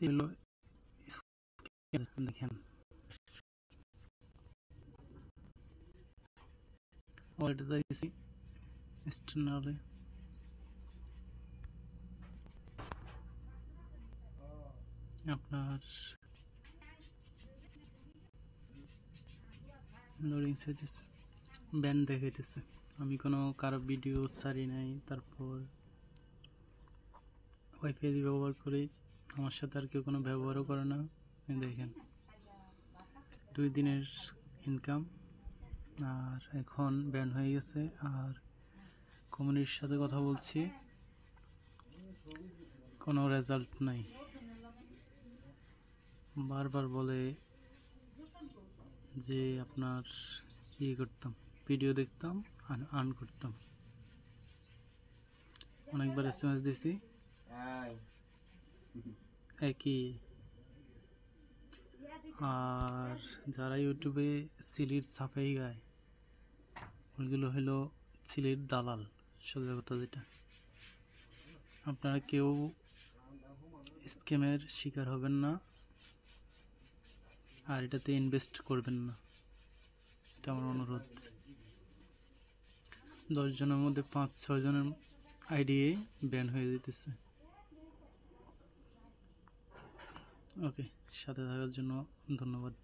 হলো দেখেন ওয়ালেটে যাইছি এক্সটার্নালে আপনার লোডিং চাইতেছে ব্যান্ড দেখাইতেছে আমি কোনো কারো ভিডিও ছাড়ি নাই তারপর ওয়াইফাই ব্যবহার করি আমার সাথে আর কেউ কোনো ব্যবহারও করে না দেখেন 2 দিনের ইনকাম আর এখন ব্যান হয়ে গেছে আর কমিউনিটির সাথে কথা বলছি কোনো রেজাল্ট নাই বারবার বলে যে আপনার করতাম ভিডিও দেখতাম আর আর্ন করতাম অনেকবার SMS দিছি একই আর যারা ইউটিউবে সিলেট ছাপাই গায় ওইগুলো হলো সিলেট দালাল সোজা কথা যেটা আপনারা কেউ স্ক্যামের শিকার হবেন না আর এটাতে ইনভেস্ট করবেন না এটা আমার অনুরোধ 10 জনের মধ্যে 5-6 জনের আইডি ব্যান হয়ে যেতেছে ওকে সাথে থাকার জন্য ধন্যবাদ